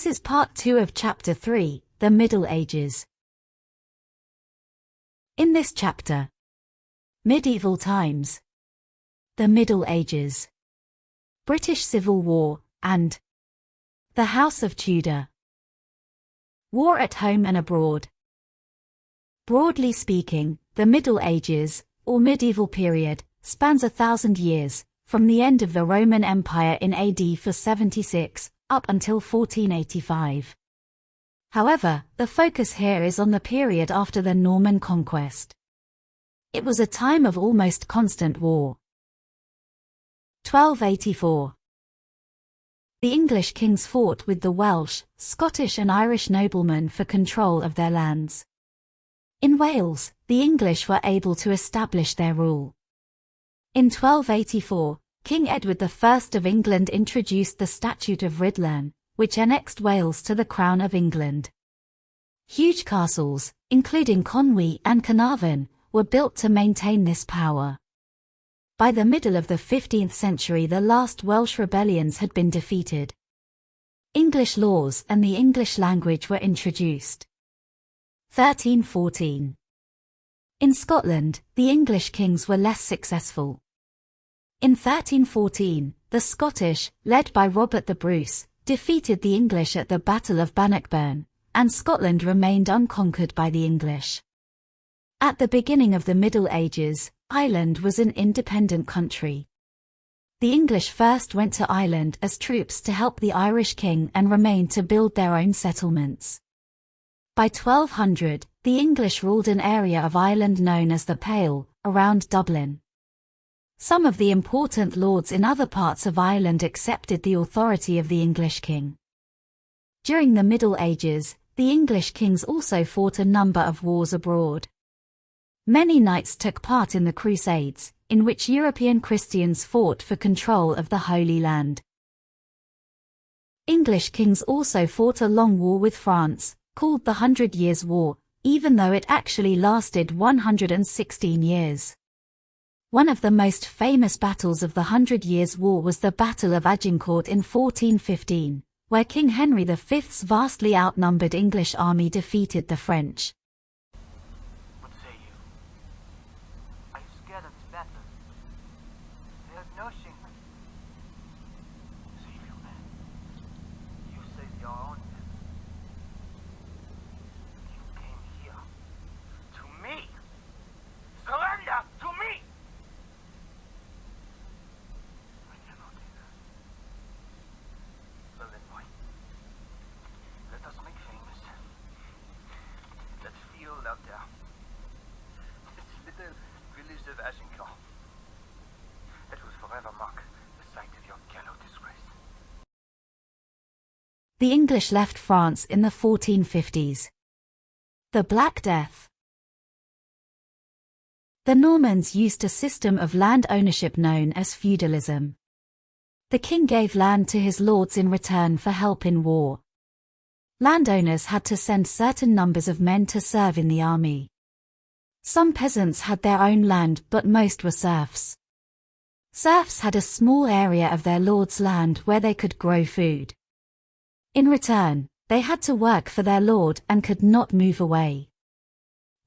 is part 2 of chapter 3, the Middle Ages. In this chapter, Medieval Times, the Middle Ages, British Civil War, and the House of Tudor. War at home and abroad. Broadly speaking, the Middle Ages, or medieval period, spans 1,000 years, from the end of the Roman Empire in AD 476, up until 1485. However, the focus here is on the period after the Norman conquest. It was a time of almost constant war. 1284. The English kings fought with the Welsh, Scottish and Irish noblemen for control of their lands. In Wales, the English were able to establish their rule. In 1284, King Edward I of England introduced the Statute of Rhuddlan, which annexed Wales to the Crown of England. Huge castles, including Conwy and Carnarvon, were built to maintain this power. By the middle of the 15th century, the last Welsh rebellions had been defeated. English laws and the English language were introduced. 1314. In Scotland, the English kings were less successful. In 1314, the Scottish, led by Robert the Bruce, defeated the English at the Battle of Bannockburn, and Scotland remained unconquered by the English. At the beginning of the Middle Ages, Ireland was an independent country. The English first went to Ireland as troops to help the Irish king and remained to build their own settlements. By 1200, the English ruled an area of Ireland known as the Pale, around Dublin. Some of the important lords in other parts of Ireland accepted the authority of the English king. During the Middle Ages, the English kings also fought a number of wars abroad. Many knights took part in the Crusades, in which European Christians fought for control of the Holy Land. English kings also fought a long war with France, called the 100 Years' War, even though it actually lasted 116 years. One of the most famous battles of the 100 Years' War was the Battle of Agincourt in 1415, where King Henry V's vastly outnumbered English army defeated the French. What say you? Are you scared of this battle? There's no shame. Save your men. You saved your own men. You came here. To me! Surrender to me! I cannot do that. Well then, boy. Let us make famous. That field out there. This little village of Agincourt. It will forever mark the site of your gallows disgrace. The English left France in the 1450s. The Black Death. The Normans used a system of land ownership known as feudalism. The king gave land to his lords in return for help in war. Landowners had to send certain numbers of men to serve in the army. Some peasants had their own land, but most were serfs. Serfs had a small area of their lord's land where they could grow food. In return, they had to work for their lord and could not move away.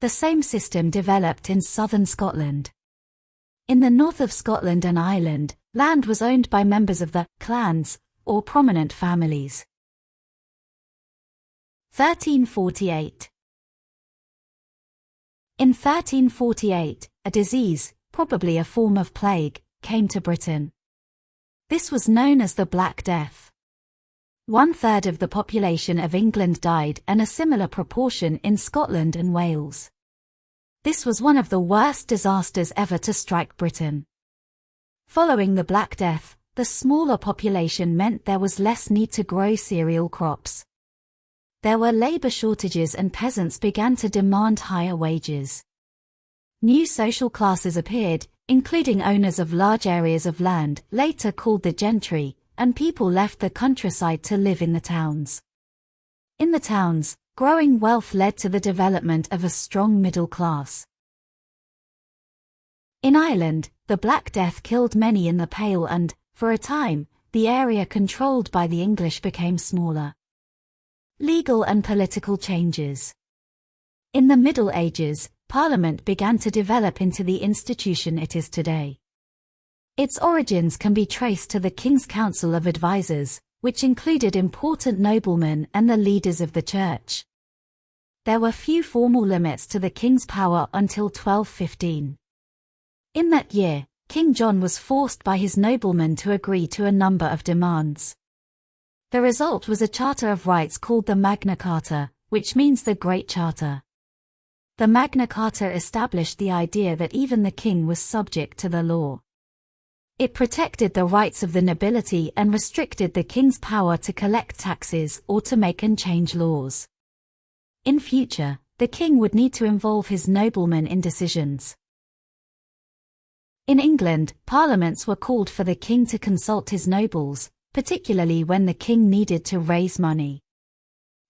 The same system developed in southern Scotland. In the north of Scotland and Ireland, land was owned by members of the clans, or prominent families. 1348. In 1348, a disease, probably a form of plague, came to Britain. This was known as the Black Death. 1/3 of the population of England died and a similar proportion in Scotland and Wales. This was one of the worst disasters ever to strike Britain. Following the Black Death, the smaller population meant there was less need to grow cereal crops. There were labor shortages and peasants began to demand higher wages. New social classes appeared, including owners of large areas of land, later called the gentry, and people left the countryside to live in the towns. In the towns, growing wealth led to the development of a strong middle class. In Ireland, the Black Death killed many in the Pale and, for a time, the area controlled by the English became smaller. Legal and political changes. In the Middle Ages, Parliament began to develop into the institution it is today. Its origins can be traced to the King's Council of Advisors, which included important noblemen and the leaders of the church. There were few formal limits to the king's power until 1215. In that year, King John was forced by his noblemen to agree to a number of demands. The result was a Charter of Rights called the Magna Carta, which means the Great Charter. The Magna Carta established the idea that even the king was subject to the law. It protected the rights of the nobility and restricted the king's power to collect taxes or to make and change laws. In future, the king would need to involve his noblemen in decisions. In England, parliaments were called for the king to consult his nobles, particularly when the king needed to raise money.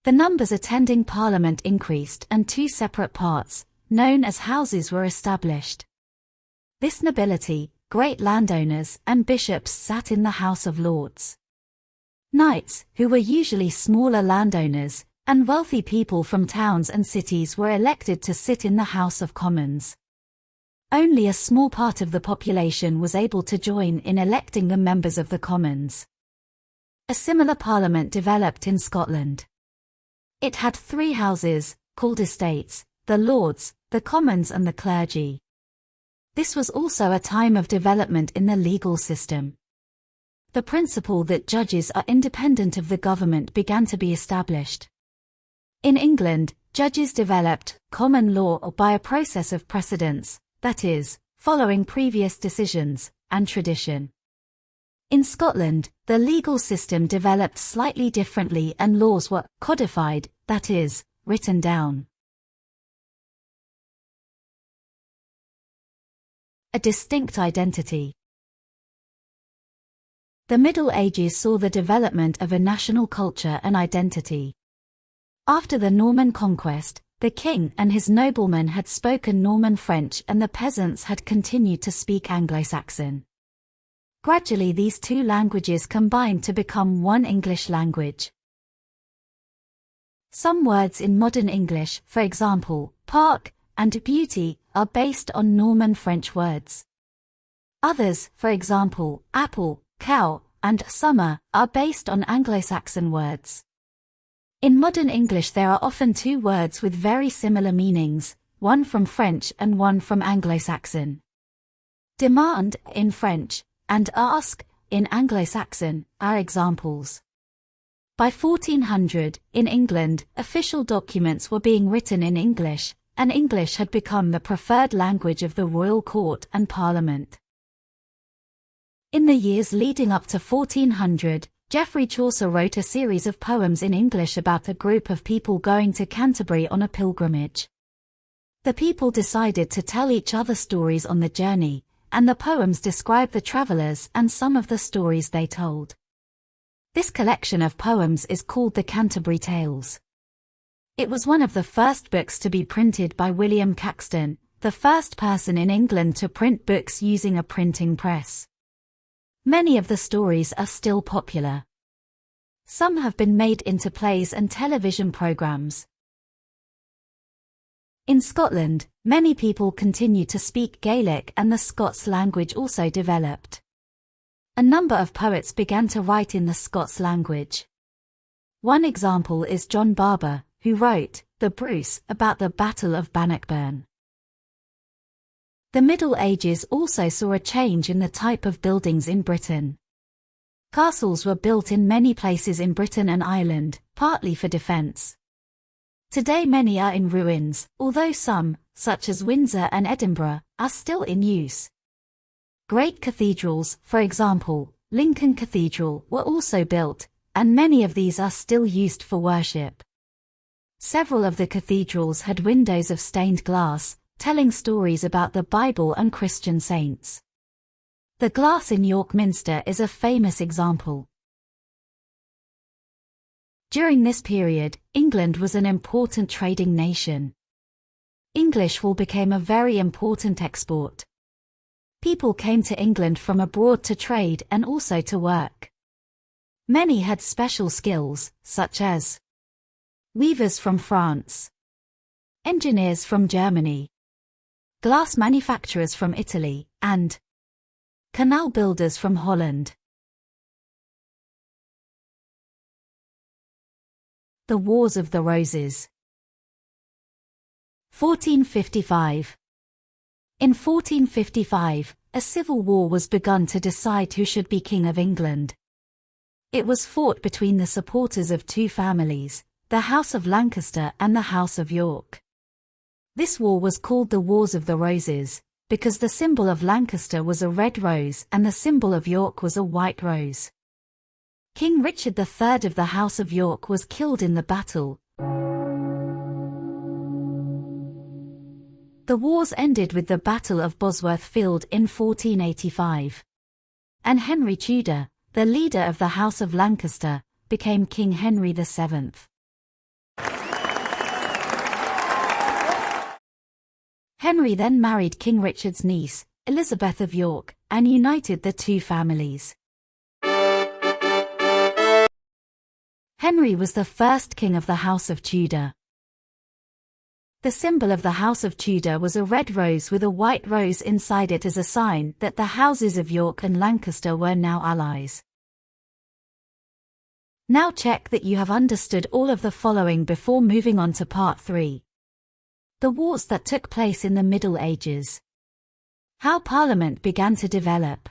The numbers attending Parliament increased and two separate parts, known as houses, were established. This nobility, great landowners and bishops, sat in the House of Lords. Knights, who were usually smaller landowners, and wealthy people from towns and cities were elected to sit in the House of Commons. Only a small part of the population was able to join in electing the members of the Commons. A similar parliament developed in Scotland. It had three houses, called estates: the Lords, the Commons and the clergy. This was also a time of development in the legal system. The principle that judges are independent of the government began to be established. In England, judges developed common law by a process of precedence, that is, following previous decisions, and tradition. In Scotland, the legal system developed slightly differently and laws were codified, that is, written down. A distinct identity. The Middle Ages saw the development of a national culture and identity. After the Norman conquest, the king and his noblemen had spoken Norman French and the peasants had continued to speak Anglo-Saxon. Gradually these two languages combined to become one English language. Some words in modern English, for example, park and beauty, are based on Norman French words. Others, for example, apple, cow, and summer, are based on Anglo-Saxon words. In modern English there are often two words with very similar meanings, one from French and one from Anglo-Saxon. Demand, in French, and ask, in Anglo-Saxon, are examples. By 1400, in England, official documents were being written in English, and English had become the preferred language of the royal court and parliament. In the years leading up to 1400, Geoffrey Chaucer wrote a series of poems in English about a group of people going to Canterbury on a pilgrimage. The people decided to tell each other stories on the journey, and the poems describe the travelers and some of the stories they told. This collection of poems is called the Canterbury Tales. It was one of the first books to be printed by William Caxton, the first person in England to print books using a printing press. Many of the stories are still popular. Some have been made into plays and television programs. In Scotland, many people continue to speak Gaelic and the Scots language also developed. A number of poets began to write in the Scots language. One example is John Barber, who wrote The Bruce about the Battle of Bannockburn. The Middle Ages also saw a change in the type of buildings in Britain. Castles were built in many places in Britain and Ireland, partly for defence. Today many are in ruins, although some, such as Windsor and Edinburgh, are still in use. Great cathedrals, for example, Lincoln Cathedral, were also built, and many of these are still used for worship. Several of the cathedrals had windows of stained glass, telling stories about the Bible and Christian saints. The glass in York Minster is a famous example. During this period, England was an important trading nation. English wool became a very important export. People came to England from abroad to trade and also to work. Many had special skills, such as weavers from France, engineers from Germany, glass manufacturers from Italy, and canal builders from Holland. The Wars of the Roses. 1455. In 1455, a civil war was begun to decide who should be King of England. It was fought between the supporters of two families, the House of Lancaster and the House of York. This war was called the Wars of the Roses, because the symbol of Lancaster was a red rose and the symbol of York was a white rose. King Richard III of the House of York was killed in the battle. The wars ended with the Battle of Bosworth Field in 1485. And Henry Tudor, the leader of the House of Lancaster, became King Henry VII. Henry then married King Richard's niece, Elizabeth of York, and united the two families. Henry was the first king of the House of Tudor. The symbol of the House of Tudor was a red rose with a white rose inside it as a sign that the houses of York and Lancaster were now allies. Now check that you have understood all of the following before moving on to part 3. The wars that took place in the Middle Ages. How Parliament began to develop.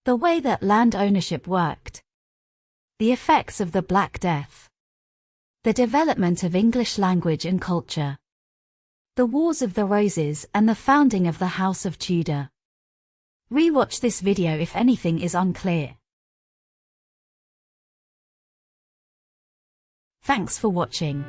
The way that land ownership worked. The effects of the Black Death. The development of English language and culture. The Wars of the Roses and the founding of the House of Tudor. Rewatch this video if anything is unclear. Thanks for watching.